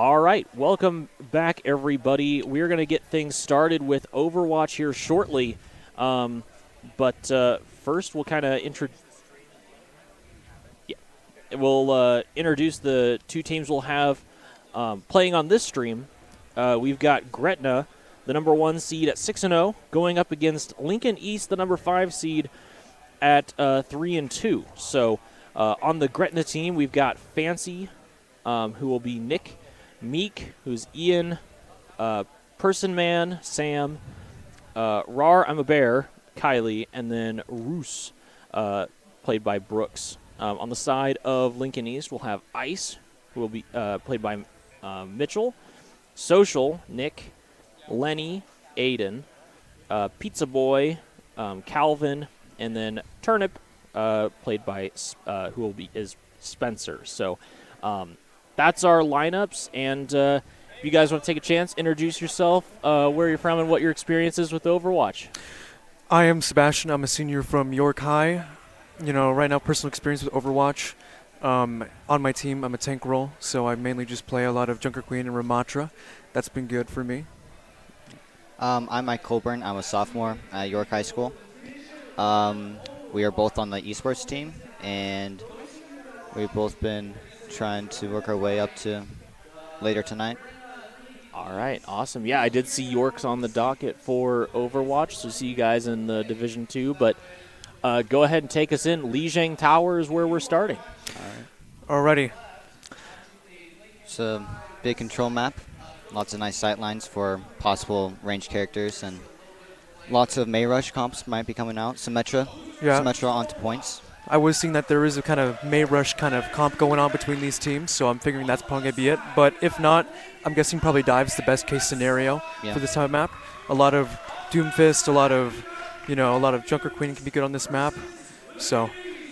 All right, welcome back, everybody. We're going to get things started with Overwatch here shortly. But first, we'll kind of introduce the two teams we'll have playing on this stream. We've got Gretna, the number 1 seed at 6-0, going up against Lincoln East, the number 5 seed at 3-2. So on the Gretna team, we've got Fancy, who will be Nick, Meek, who's Ian, Person Man, Sam, Rar, I'm a Bear, Kylie, and then Roos, played by Brooks. On the side of Lincoln East, we'll have Ice, who will be played by Mitchell, Social, Nick, Lenny, Aiden, Pizza Boy, Calvin, and then Turnip, played by is Spencer. So that's our lineups, and if you guys want to take a chance, introduce yourself, where you're from, and what your experience is with Overwatch. I am Sebastian. I'm a senior from York High. Right now, personal experience with Overwatch. On my team, I'm a tank role, so I mainly just play a lot of Junker Queen and Ramatra. That's been good for me. I'm Mike Colburn. I'm a sophomore at York High School. We are both on the esports team, and we've both been trying to work our way up to later tonight. All right, awesome. Yeah, I did see York's on the docket for Overwatch, so see you guys in the Division 2. But go ahead and take us in. Lijiang Tower is where we're starting. All right. Alrighty. It's a big control map. Lots of nice sightlines for possible ranged characters, and lots of May Rush comps might be coming out. Symmetra. Yeah. Symmetra onto points. I was seeing that there is a kind of May Rush kind of comp going on between these teams, so I'm figuring that's probably going to be it. But if not, I'm guessing probably Dive's the best case scenario for this type of map. A lot of Doomfist, a lot of Junker Queen can be good on this map. So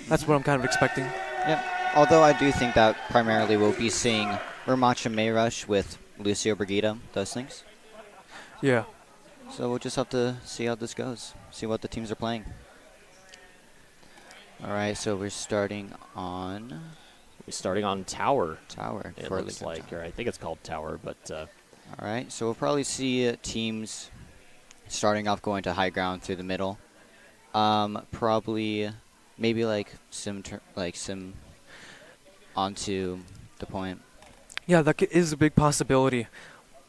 that's what I'm kind of expecting. Yep. Although I do think that primarily we'll be seeing Ramatra May Rush with Lucio Brigida, those things. Yeah. So we'll just have to see how this goes, see what the teams are playing. All right, so we're starting on Tower. Tower. It looks like, or I think it's called Tower, but. All right, so we'll probably see teams starting off going to high ground through the middle. Probably, maybe like sim onto the point. Yeah, that is a big possibility.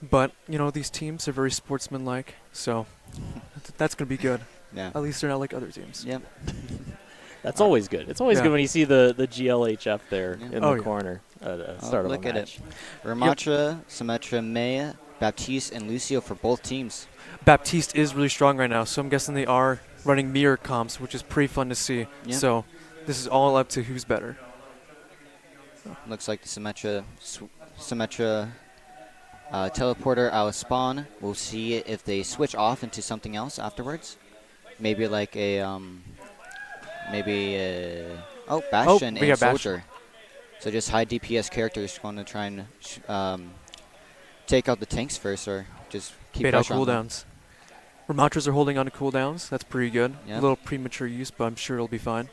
But, these teams are very sportsmanlike, so that's going to be good. Yeah. At least they're not like other teams. Yep. That's always good. It's always good when you see the GLHF there in the corner at start of a match. Look at it. Ramatra, Symmetra, May, Baptiste, and Lucio for both teams. Baptiste is really strong right now, so I'm guessing they are running mirror comps, which is pretty fun to see. Yeah. So this is all up to who's better. Looks like the Symmetra teleporter out of spawn. We'll see if they switch off into something else afterwards. Maybe like a Bastion and Soldier. So just high DPS characters going to try and take out the tanks first, or just keep bait out pressure on them. cooldowns. Ramatras are holding on to cooldowns. That's pretty good. Yep. A little premature use, but I'm sure it'll be fine.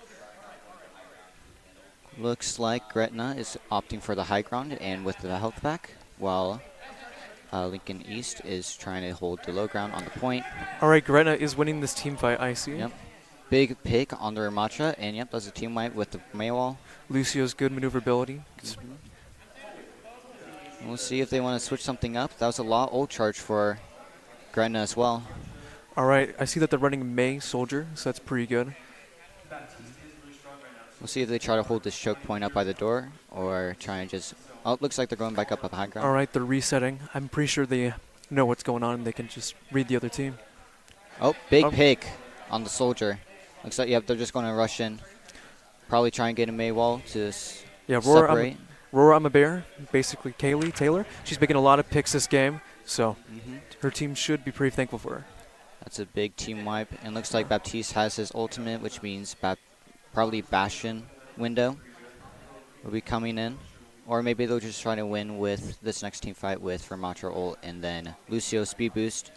Looks like Gretna is opting for the high ground and with the health pack, while Lincoln East is trying to hold the low ground on the point. All right, Gretna is winning this team fight, I see. Yep. Big pick on the Ramatra, and yep, that's a team wipe with the Maywall. Lucio's good maneuverability. We'll see if they want to switch something up. That was a lot ult charge for Gretna as well. All right, I see that they're running May Soldier, so that's pretty good. We'll see if they try to hold this choke point up by the door, or try and just... Oh, it looks like they're going back up high ground. All right, they're resetting. I'm pretty sure they know what's going on, and they can just read the other team. Oh, big pick on the Soldier. Looks like, yep, they're just going to rush in. Probably try and get a Maywall to separate. Rora, I'm a Bear, basically Kaylee Taylor. She's making a lot of picks this game, so her team should be pretty thankful for her. That's a big team wipe. And looks like Baptiste has his ultimate, which means probably Bastion window will be coming in. Or maybe they'll just try to win with this next team fight with Ramatra ult and then Lucio speed boost.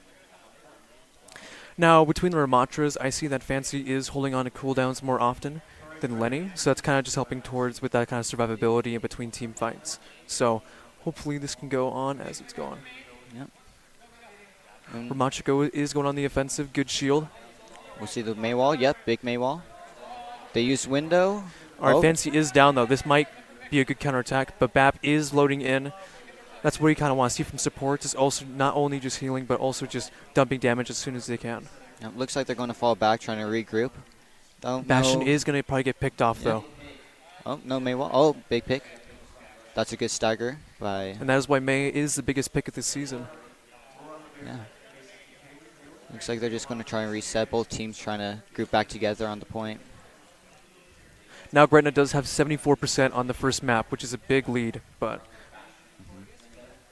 Now, between the Ramatras, I see that Fancy is holding on to cooldowns more often than Lenny, so that's kind of just helping towards with that kind of survivability in between team fights. So Hopefully this can go on as it's going. Yep. Ramachiko is going on the offensive. Good shield. We'll see the May wall. Yep, big May wall. They use window. All right, Oh. Fancy is down, though. This might be a good counterattack, but Bap is loading in. That's what you kind of want to see from supports, is also not only just healing, but also just dumping damage as soon as they can. Yep, looks like they're going to fall back, trying to regroup. Oh, Bastion no. is going to probably get picked off, though. Oh, no May wall. Oh, big pick. That's a good stagger by... And that is why May is the biggest pick of this season. Yeah. Looks like they're just going to try and reset. Both teams trying to group back together on the point. Now Gretna does have 74% on the first map, which is a big lead, but...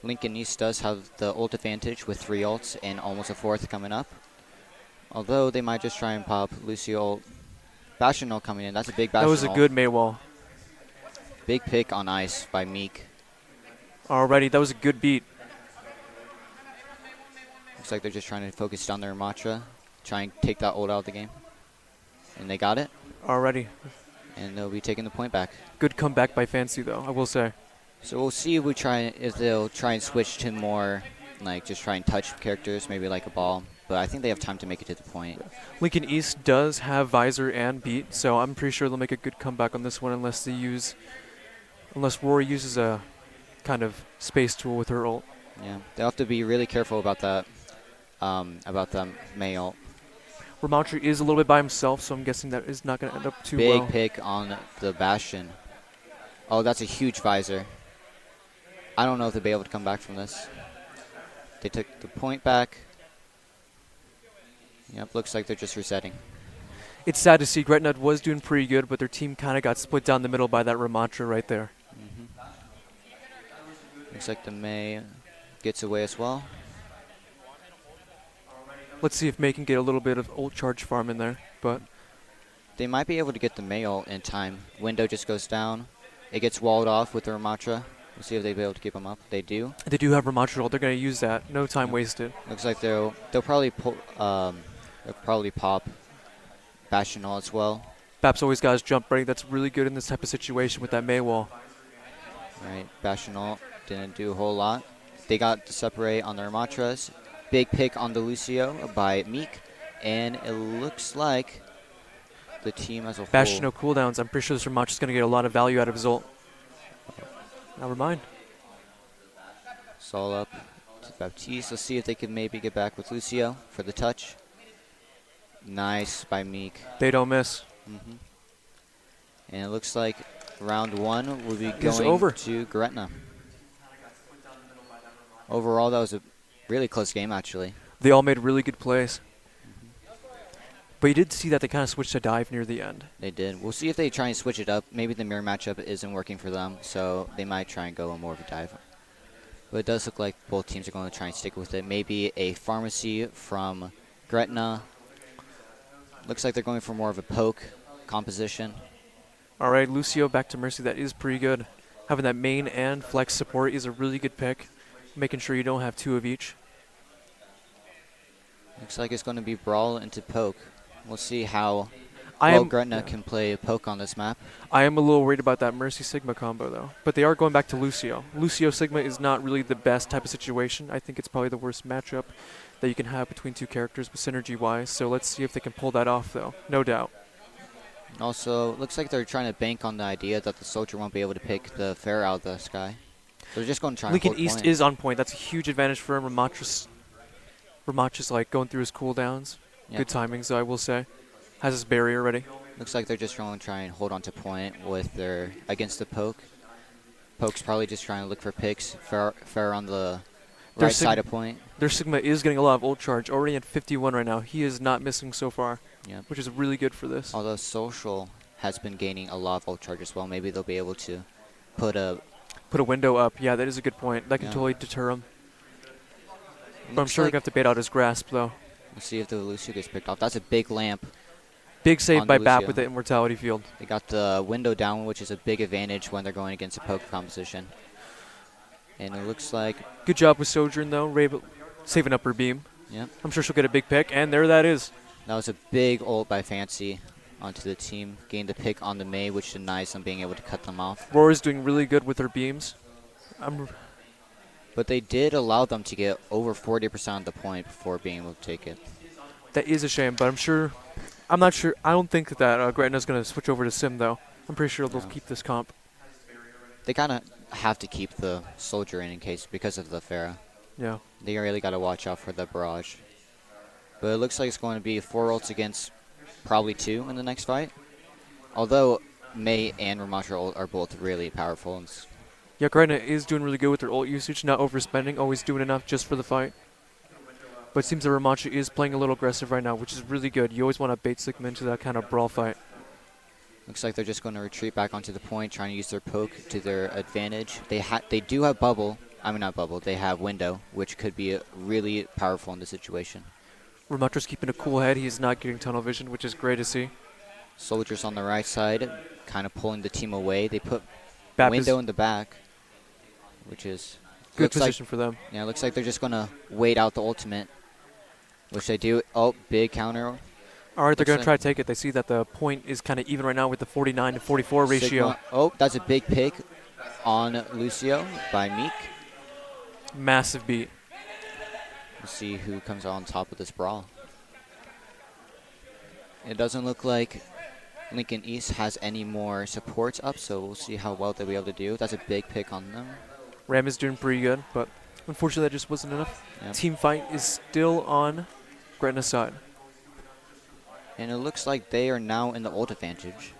Lincoln East does have the ult advantage with 3 ults and almost a 4th coming up. Although they might just try and pop Lucio ult. Bastion ult coming in. That's a big Bastion That was a ult. good May wall. Big pick on ice by Meek. Alrighty, that was a good beat. Looks like they're just trying to focus down their Matra, try and take that ult out of the game. And they got it, Alrighty. and they'll be taking the point back. Good comeback by Fancy, though, I will say. So we'll see if they'll try and switch to more, like just try and touch characters, maybe like a ball. But I think they have time to make it to the point. Lincoln East does have Visor and Beat, so I'm pretty sure they'll make a good comeback on this one unless Rory uses a kind of space tool with her ult. Yeah, they'll have to be really careful about that May ult. Ramatri is a little bit by himself, so I'm guessing that is not going to end up too Big well. pick on the Bastion. Oh, that's a huge Visor. I don't know if they'll be able to come back from this. They took the point back. Yep, looks like they're just resetting. It's sad to see. Gretna was doing pretty good, but their team kind of got split down the middle by that Ramatra right there. Looks like the May gets away as well. Let's see if May can get a little bit of ult charge farm in there, but They might be able to get the May ult in time. Window just goes down. It gets walled off with the Ramatra. We'll see if they'll be able to keep them up. They do. they do have Ramatra ult. They're going to use that. No time wasted. Looks like they'll probably pop Bastion ult as well. Bap's always got his jump ready. That's really good in this type of situation with that May wall. Right, Bastion ult didn't do a whole lot. They got to separate on their Ramatras. Big pick on the Lucio by Meek. And it looks like the team as a whole. Bastion no cooldowns. I'm pretty sure this Ramatra's going to get a lot of value out of his ult. Never mind. It's all up to Baptiste. Let's see if they can maybe get back with Lucio for the touch. Nice by Meek. They don't miss. And it looks like round 1 will be Is going over. to Gretna. Overall, that was a really close game, actually. They all made really good plays. But you did see that they kind of switched to dive near the end. They did. We'll see if they try and switch it up. Maybe the mirror matchup isn't working for them, so they might try and go on more of a dive. But it does look like both teams are going to try and stick with it. Maybe a pharmacy from Gretna. Looks like they're going for more of a poke composition. All right, Lucio back to Mercy. That is pretty good. Having that main and flex support is a really good pick. Making sure you don't have 2 of each. Looks like it's going to be brawl into poke. We'll see how well Gretna can play poke on this map. I am a little worried about that Mercy Sigma combo, though. But they are going back to Lucio. Lucio Sigma is not really the best type of situation. I think it's probably the worst matchup that you can have between 2 characters synergy-wise. So let's see if they can pull that off, though. No doubt. Also, looks like they're trying to bank on the idea that the soldier won't be able to pick the fair out of the sky. They're just going to try Lincoln and hold East point. is on point. That's a huge advantage for him. Ramatra's like going through his cooldowns. Yep. Good timings, though, I will say. Has his barrier ready. Looks like they're just going to try and hold on to point with their against the poke. Poke's probably just trying to look for picks. Fair on the right side of point. Their Sigma is getting a lot of ult charge. Already at 51 right now. He is not missing so far, Yep. which is really good for this. Although Social has been gaining a lot of ult charge as well. Maybe they'll be able to put a... Put a window up. Yeah, that is a good point. That can totally deter him. But I'm sure he's going to have to bait out his grasp, though. We'll see if the Lucio gets picked off. That's a big lamp. Big save on by the Bap Lucio. with the Immortality Field. They got the window down, which is a big advantage when they're going against a poke composition. And it looks like... Good job with Sojourn, though. Saving up her beam. Yep. I'm sure she'll get a big pick, and there that is. That was a big ult by Fancy onto the team. Gained the pick on the May, which denies them being able to cut them off. Rora's doing really good with her beams. But they did allow them to get over 40% of the point before being able to take it. That is a shame, but I'm not sure. I don't think that Gretna's going to switch over to Sim, though. I'm pretty sure they'll keep this comp. They kind of have to keep the Soldier in case because of the Pharah. Yeah. They really got to watch out for the Barrage. But it looks like it's going to be 4 ults against probably 2 in the next fight. Although Mei and Ramatra ult are both really powerful. Yeah, Gretna is doing really good with their ult usage, not overspending, always doing enough just for the fight. But it seems that Ramatra is playing a little aggressive right now, which is really good. You always want to bait stick them into that kind of brawl fight. Looks like they're just going to retreat back onto the point, trying to use their poke to their advantage. They do have bubble. I mean, not bubble. They have window, which could be really powerful in this situation. Ramatra's keeping a cool head. He's not getting tunnel vision, which is great to see. Soldiers on the right side, kind of pulling the team away. They put Bap window in the back, which is good position for them. Yeah, looks like they're just going to wait out the ultimate, which they do. Oh, big counter. All right, they're going to try to take it. They see that the point is kind of even right now with the 49 to 44 ratio. Sigma. Oh, that's a big pick on Lucio by Meek. Massive beat. We'll see who comes on top of this brawl. It doesn't look like Lincoln East has any more supports up, so we'll see how well they'll be able to do. That's a big pick on them. Ram is doing pretty good, but unfortunately that just wasn't enough. Yep. Team fight is still on Gretna's side. And it looks like they are now in the ult advantage,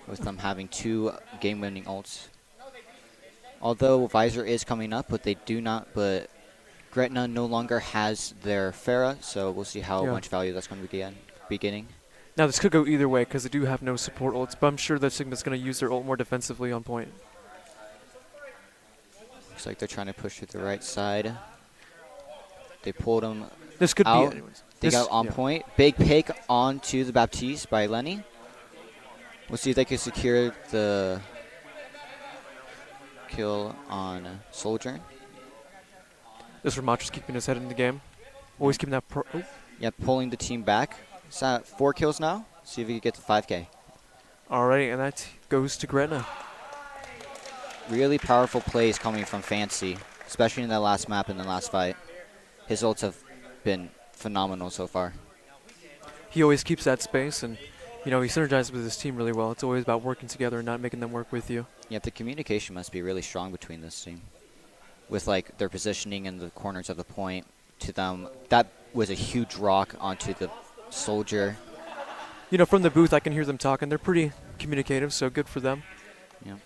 with them having 2 game-winning ults. Although Visor is coming up, but but Gretna no longer has their Pharah, so we'll see how much value that's going to be getting. Now this could go either way because they do have no support ults, but I'm sure that Sigma's going to use their ult more defensively on point. Looks like they're trying to push to the right side. They pulled him This could out. be anyways. They got on point. Big pick onto the Baptiste by Lenny. We'll see if they can secure the kill on Soldier. This Ramatra's keeping his head in the game. Always keeping that Yeah, pulling the team back. It's at 4 kills now. See if he can get to 5K. Alrighty, and that goes to Gretna. Really powerful plays coming from Fancy, especially in that last map and the last fight. His ults have been phenomenal so far. He always keeps that space, and he synergizes with his team really well. It's always about working together and not making them work with you. Yeah, the communication must be really strong between this team. With like their positioning in the corners of the point to them. That was a huge rock onto the Soldier. From the booth I can hear them talking. They're pretty communicative, so good for them. Yeah.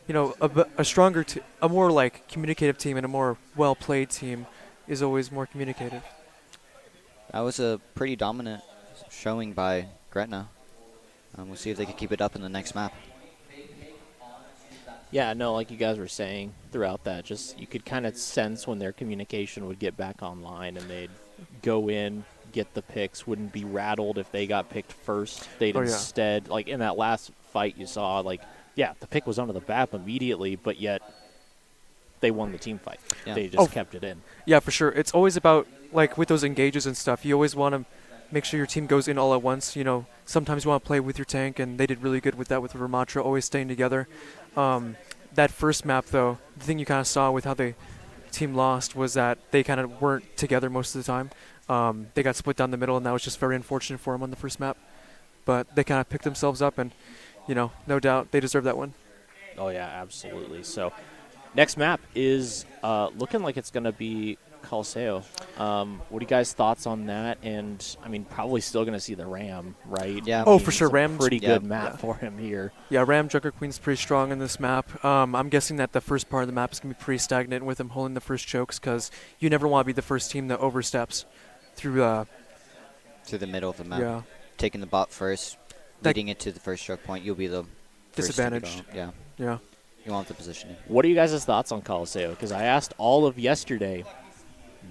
A more like communicative team and a more well-played team is always more communicative. That was a pretty dominant showing by Gretna. We'll see if they can keep it up in the next map. Yeah, no, like you guys were saying throughout that, just you could kind of sense when their communication would get back online and they'd go in, get the picks, wouldn't be rattled if they got picked first. They'd instead, like in that last fight you saw, the pick was under the BAP immediately, but yet they won the team fight. Yeah. They just kept it in. Yeah, for sure. It's always about, like with those engages and stuff, you always want to make sure your team goes in all at once. Sometimes you want to play with your tank, and they did really good with that with Ramatra, always staying together. That first map, though, the thing you kind of saw with how the team lost was that they kind of weren't together most of the time. They got split down the middle, and that was just very unfortunate for them on the first map. But they kind of picked themselves up, and, no doubt they deserve that one. Oh, yeah, absolutely. So next map is looking like it's going to be Coliseo. What are you guys' thoughts on that? And, probably still going to see the Ram, right? Yeah. For sure. Ram's pretty good map for him here. Yeah, Ram Junker Queen's pretty strong in this map. I'm guessing that the first part of the map is going to be pretty stagnant with him holding the first chokes because you never want to be the first team that oversteps through the middle of the map. Yeah. Taking the bot first, leading it to the first choke point, you'll be the disadvantage. Yeah. Yeah. You want the positioning. What are you guys' thoughts on Coliseo? Because I asked all of yesterday.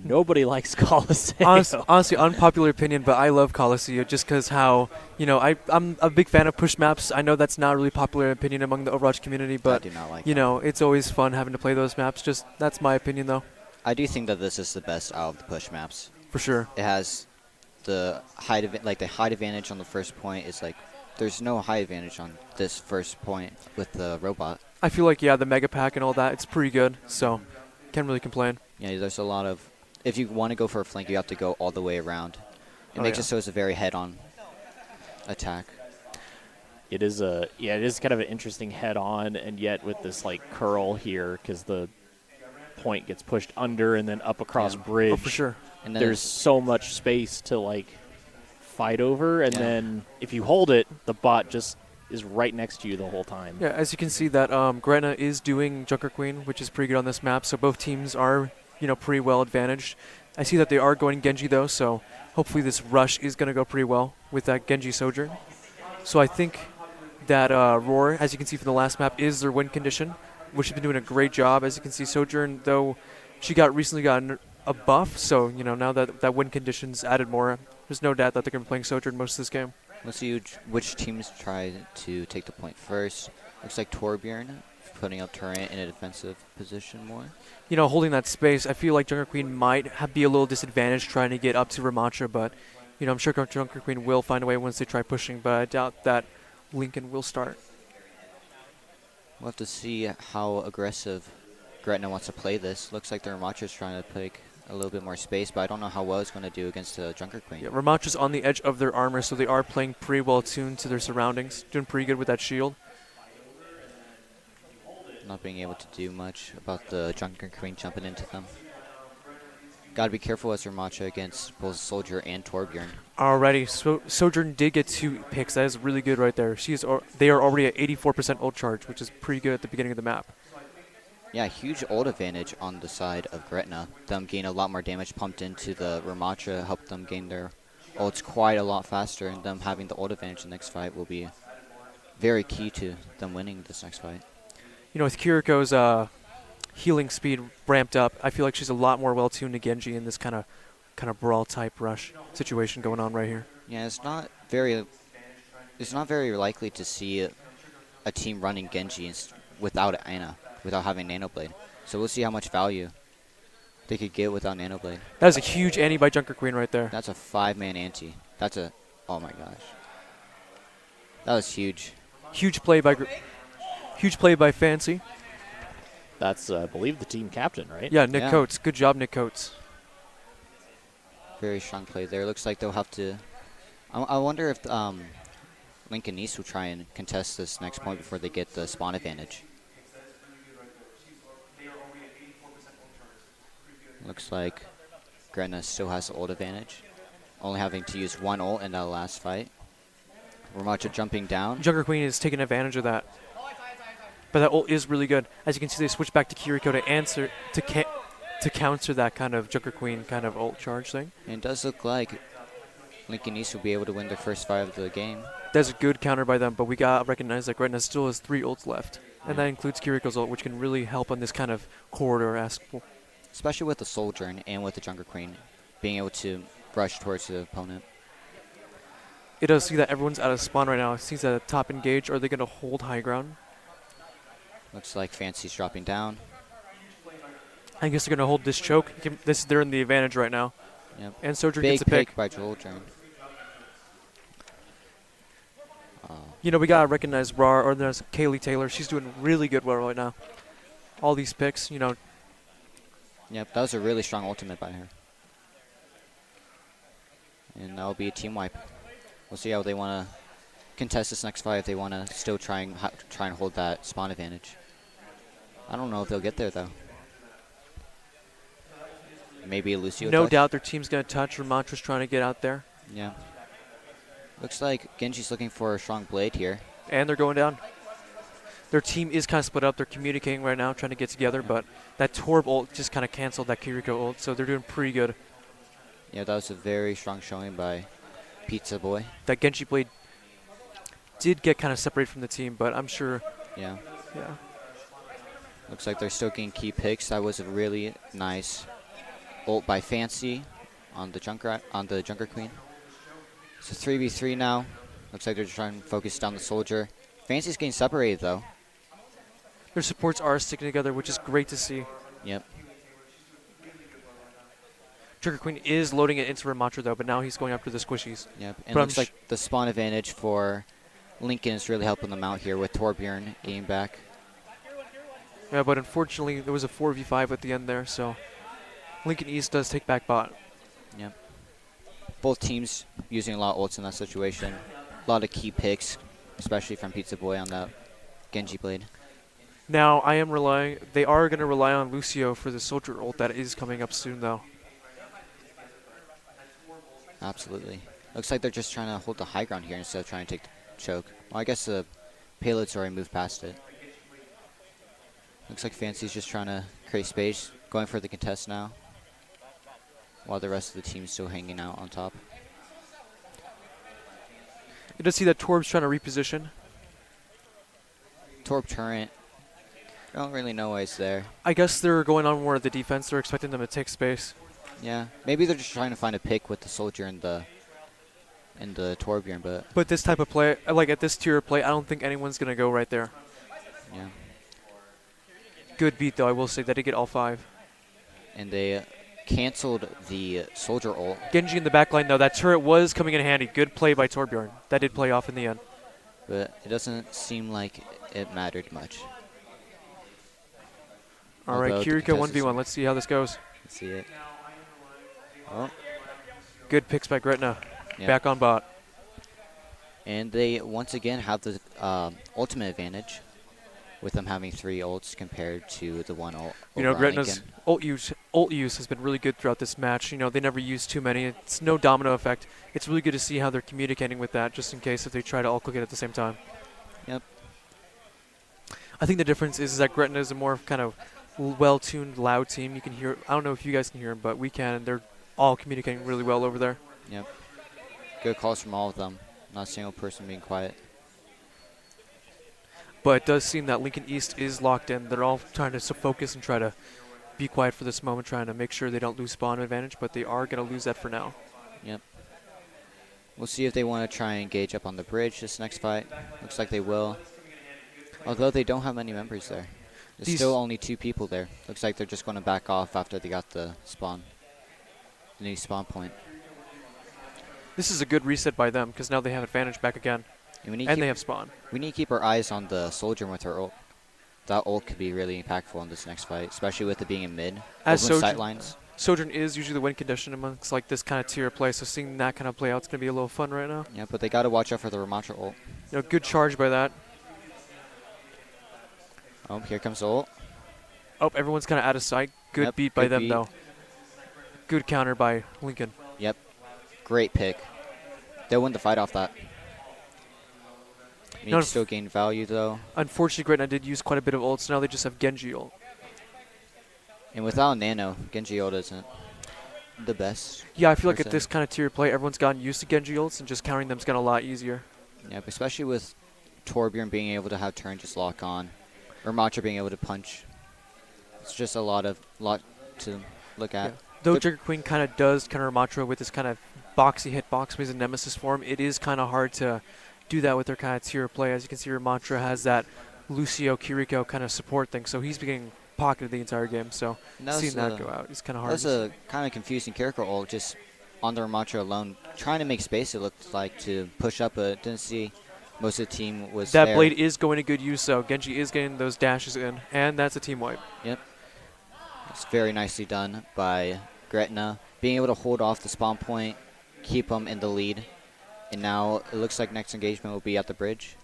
Nobody likes Coliseo. Honestly, unpopular opinion, but I love Coliseo just because how, I'm a big fan of push maps. I know that's not really popular opinion among the Overwatch community, but, I do not like it's always fun having to play those maps. Just that's my opinion, though. I do think that this is the best out of the push maps. For sure. It has the height advantage on the first point is there's no height advantage on this first point with the robot. I feel like, the Mega Pack and all that, it's pretty good, so Can't really complain. Yeah, there's a lot of. If you want to go for a flank, you have to go all the way around. It Oh, makes yeah. it so it's a very head-on attack. It is kind of an interesting head-on, and yet with this like curl here, because the point gets pushed under and then up across bridge. Oh, for sure. And then There's so much space to like fight over, and then if you hold it, the bot just is right next to you the whole time. Yeah, as you can see that Gretna is doing Junker Queen, which is pretty good on this map. So both teams are, pretty well advantaged. I see that they are going Genji though, so hopefully this rush is going to go pretty well with that Genji Sojourn. So I think that Roar, as you can see from the last map, is their win condition, which has been doing a great job. As you can see, Sojourn, though, she recently got a buff, so now that win condition's added more, there's no doubt that they're going to be playing Sojourn most of this game. let's see which teams try to take the point first. Looks like Torbjorn putting up turret in a defensive position more. Holding that space, I feel like Junker Queen might be a little disadvantaged trying to get up to Ramattra, but I'm sure Junker Queen will find a way once they try pushing, but I doubt that Lincoln will start. We'll have to see how aggressive Gretna wants to play this. Looks like the Ramatra's trying to take a little bit more space, but I don't know how well it's going to do against the Junker Queen. Yeah, Ramatra's on the edge of their armor, so they are playing pretty well tuned to their surroundings. Doing pretty good with that shield. Not being able to do much about the Junker Queen jumping into them. Gotta be careful as Ramatra against both Soldier and Torbjorn. Alrighty, so Sojourn did get 2 picks. That is really good right there. They are already at 84% ult charge, which is pretty good at the beginning of the map. Yeah, huge ult advantage on the side of Gretna. Them gain a lot more damage pumped into the Ramatra, help them gain their ults quite a lot faster, and them having the ult advantage in the next fight will be very key to them winning this next fight. With Kiriko's healing speed ramped up, I feel like she's a lot more well-tuned to Genji in this kind of brawl-type rush situation going on right here. Yeah, it's not very likely to see a team running Genji without Ana, without having Nanoblade. So we'll see how much value they could get without Nanoblade. That is a huge anti by Junker Queen right there. That's a 5-man anti. Oh my gosh. That was huge. Huge play by Fancy. That's, I believe, the team captain, right? Yeah, Nick Coates. Good job, Nick Coates. Very strong play there. Looks like they'll have to. I wonder if Lincoln East will try and contest this next point before they get the spawn advantage. Looks like Gretna still has the ult advantage, only having to use 1 ult in that last fight. Ramatra jumping down. Junker Queen is taking advantage of that. But that ult is really good. As you can see, they switch back to Kiriko to counter that kind of Junker Queen kind of ult charge thing. And it does look like Lincoln East will be able to win their first fight of the game. That's a good counter by them, but we got to recognize that Gretna still has 3 ults left. And that includes Kiriko's ult, which can really help on this kind of corridor-esque. Especially with the Soldier and with the Junker Queen being able to rush towards the opponent. It does see that everyone's out of spawn right now. It seems that top engage. Are they going to hold high ground? Looks like Fancy's dropping down. I guess they're going to hold this choke. They're in the advantage right now. Yep. And Sojourn Big gets a pick. by Soldier. We got to recognize Rar, or there's Kaylee Taylor. She's doing really good right now. All these picks, Yep, that was a really strong ultimate by her. And that'll be a team wipe. We'll see how they want to contest this next fight if they want to still try and hold that spawn advantage. I don't know if they'll get there, though. Maybe a Lucio No touch? doubt their team's going to touch. Ramatra's trying to get out there. Yeah. Looks like Genji's looking for a strong blade here. And they're going down. Their team is kind of split up. They're communicating right now, trying to get together, but that Torb ult just kind of canceled that Kiriko ult, so they're doing pretty good. Yeah, that was a very strong showing by Pizza Boy. That Genji blade did get kind of separated from the team, but I'm sure. Yeah. Yeah. Looks like they're still getting key picks. That was a really nice ult by Fancy on the Junker Queen. So 3v3 now. Looks like they're trying to focus down the Soldier. Fancy's getting separated though. Their supports are sticking together, which is great to see. Yep. Trigger Queen is loading it into Ramatra though, but now he's going after the squishies. Yep. And But looks like the spawn advantage for Lincoln is really helping them out here with Torbjorn getting back. Yeah, but unfortunately there was a 4v5 at the end there, so Lincoln East does take back bot. Yep. Both teams using a lot of ults in that situation. A lot of key picks, especially from Pizza Boy on that Genji blade. Now they are going to rely on Lucio for the soldier ult that is coming up soon though. Absolutely. Looks like they're just trying to hold the high ground here instead of trying to take the choke. Well, I guess the payload's already moved past it. Looks like Fancy's just trying to create space, going for the contest now, while the rest of the team's still hanging out on top. You does see that Torb's trying to reposition. Torb turret. I don't really know why it's there. I guess they're going on more of the defense. They're expecting them to take space. Yeah, maybe they're just trying to find a pick with the soldier and the Torbjorn, But this type of play, like at this tier of play, I don't think anyone's going to go right there. yeah. Good beat though, I will say. They did get all 5. And they canceled the soldier ult. Genji in the back line though, that turret was coming in handy. Good play by Torbjorn. That did play off in the end. But it doesn't seem like it mattered much. All right, Although the Kiriko contest is- 1v1. Let's see how this goes. Let's see it. Oh, Good picks by Gretna. yeah. Back on bot. And they once again have the ultimate advantage with them having 3 ults compared to the 1 ult. You know, over on Gretna's Lincoln. ult use has been really good throughout this match. You know, they never use too many. It's no domino effect. It's really good to see how they're communicating with that, just in case if they try to all click it at the same time. Yep. I think the difference is that Gretna is a more kind of well-tuned, loud team. You can hear. I don't know if you guys can hear them, but we can. And they're all communicating really well over there. Yep. Good calls from all of them. Not a single person being quiet. But it does seem that Lincoln East is locked in. They're all trying to focus and try to be quiet for this moment, trying to make sure they don't lose spawn advantage, but they are going to lose that for now. Yep. We'll see if they want to try and engage up on the bridge this next fight. Looks like they will. Although they don't have many members there. There's still only 2 people there. Looks like they're just going to back off after they got the spawn. The new spawn point. This is a good reset by them because now they have advantage back again. And They have spawn. we need to keep our eyes on the soldier with her ult. That ult could be really impactful in this next fight, especially with it being in mid. As Open sight lines. Sojourn is usually the win condition amongst like this kind of tier of play, so seeing that kind of play out is going to be a little fun right now. Yeah, but they got to watch out for the Ramatra ult. You know, good charge by that. Oh, here comes the ult. Oh, everyone's kind of out of sight. Good Yep, beat by good them beat. though. Good counter by Lincoln. Yep. Great pick. They'll win the fight off that. Need No, to still gain value, though. Unfortunately, Gretna did use quite a bit of ults. Now they just have Genji ult. And without Nano, Genji ult isn't the best. Yeah, I feel like per at se. this kind of tier play, everyone's gotten used to Genji ults, and just countering them's gotten a lot easier. Yep, especially with Torbjorn being able to have turn just lock on. Or Matra being able to punch. It's just a lot to look at. Yeah. Though Good- Trigger Queen kind of does counter Matra with this kind of boxy hitbox with a nemesis form, it is kind of hard to do that with their kind of tier play. As you can see, Ramatra has that Lucio Kiriko kind of support thing, so he's being pocketed the entire game. So seeing that go out is kind of hard. That's a kind of confusing character ult, just on the Ramatra alone, trying to make space. It looked like to push up, but didn't see most of the team was That there. blade is going to good use, though. Genji is getting those dashes in, and that's a team wipe. Yep, it's very nicely done by Gretna, being able to hold off the spawn point, keep them in the lead, and now it looks like next engagement will be at the bridge.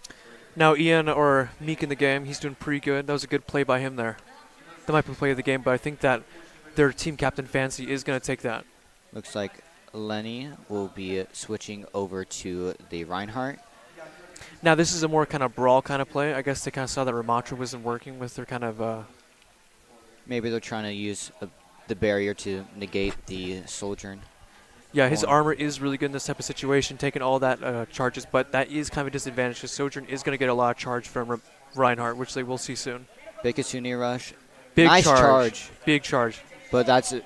Now Ian or Meek in the game, he's doing pretty good. That was a good play by him there. That might be play of the game, but I think that their team captain Fancy is going to take that. Looks like Lenny will be switching over to the Reinhardt. Now this is a more kind of brawl kind of play. I guess they kind of saw that Ramatra wasn't working with their kind of... Maybe they're trying to use the barrier to negate the Sojourn. Yeah, his Or- armor is really good in this type of situation, taking all that charges, but that is kind of a disadvantage because Sojourn is going to get a lot of charge from Reinhardt, which they will see soon. Big Kasuni rush. Big Nice charge. Big charge. But that's it.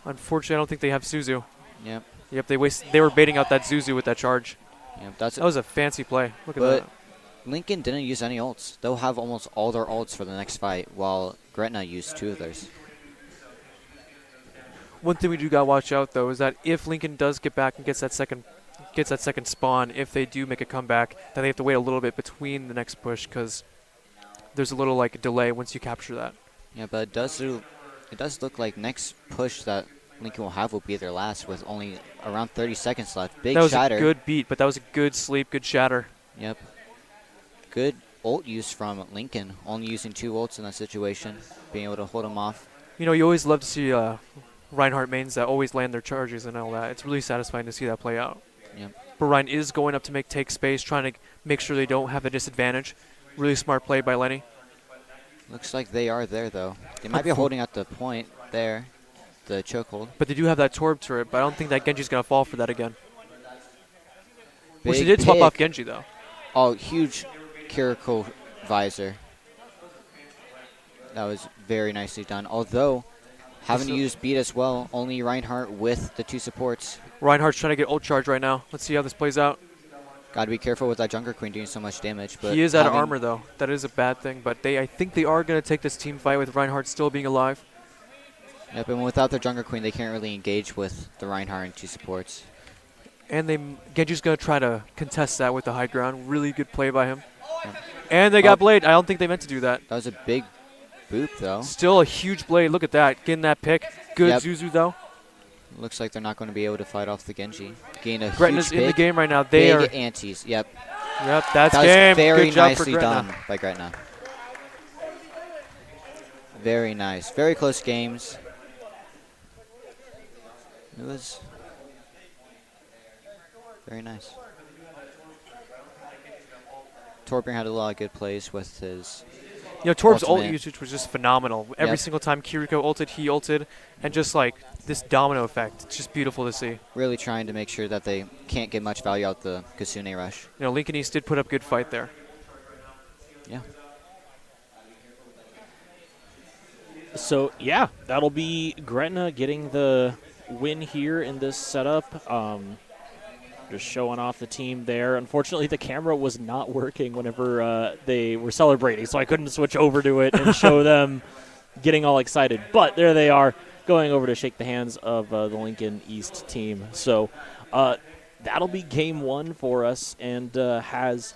Unfortunately, I don't think they have Suzu. Yep. Yep, they were baiting out that Zuzu with that charge. Yep. That's That was a fancy play. Look at But that. Lincoln didn't use any ults. They'll have almost all their ults for the next fight, while Gretna used 2 of theirs. One thing we do got to watch out, though, is that if Lincoln does get back and gets that second spawn, if they do make a comeback, then they have to wait a little bit between the next push because there's a little like delay once you capture that. Yeah, but it does look like next push that Lincoln will have will be their last with only around 30 seconds left. Big That was shatter. a good beat, but that was a good sleep, good shatter. Yep. Good ult use from Lincoln, only using 2 ults in that situation, being able to hold him off. You know, you always love to see Reinhardt mains that always land their charges and all that. It's really satisfying to see that play out. Yep. But Ryan is going up to take space, trying to make sure they don't have a disadvantage. Really smart play by Lenny. Looks like they are there, though. They might be holding at the point there, the chokehold. But they do have that Torb turret, but I don't think that Genji's going to fall for that again. Big Which they did swap pick. off Genji, though. Oh, huge Kiriko visor. That was very nicely done. Although, having to use beat as well, only Reinhardt with the 2 supports. Reinhardt's trying to get ult charge right now. Let's see how this plays out. Got to be careful with that Junker Queen doing so much damage. But He is out of armor, though. That is a bad thing. But I think they are going to take this team fight with Reinhardt still being alive. Yep, and without their Junker Queen, they can't really engage with the Reinhardt and 2 supports. And Genji's going to try to contest that with the high ground. Really good play by him. Yep. And they got Blade. I don't think they meant to do that. That was a big boop, though. Still a huge Blade. Look at that. Getting that pick. Good Yep. Zuzu, though. Looks like they're not going to be able to fight off the Genji. Gain a Gretna's huge in the pick. game right now. They Big are. antes. Yep. Yep, that's That game. was very Good job nicely for Gretna. done by Gretna. Very nice. Very close games. It was very nice. Torbjorn had a lot of good plays with his. You know, Torb's ult Ultimate. usage was just phenomenal. Every Yep. single time Kiriko ulted, he ulted, and just like this domino effect. It's just beautiful to see. Really trying to make sure that they can't get much value out the Kasune rush. You know, Lincoln East did put up good fight there. Yeah. So, yeah, that'll be Gretna getting the win here in this setup. Just showing off the team there. Unfortunately, the camera was not working whenever they were celebrating, so I couldn't switch over to it and show them getting all excited. But there they are, going over to shake the hands of the Lincoln East team. So that'll be game 1 for us, and has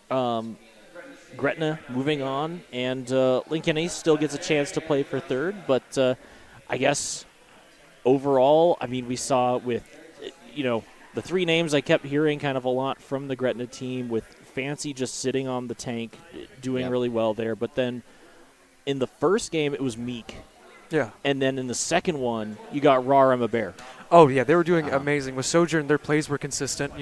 Gretna moving on, and Lincoln East still gets a chance to play for 3rd. But I guess overall, I mean, we saw with, the 3 names I kept hearing kind of a lot from the Gretna team, with Fancy just sitting on the tank, doing really well there. But then in the first game, it was Meek. Yeah. And then in the second one, you got Raw Bear. Oh, yeah, they were doing amazing. With Sojourn, their plays were consistent,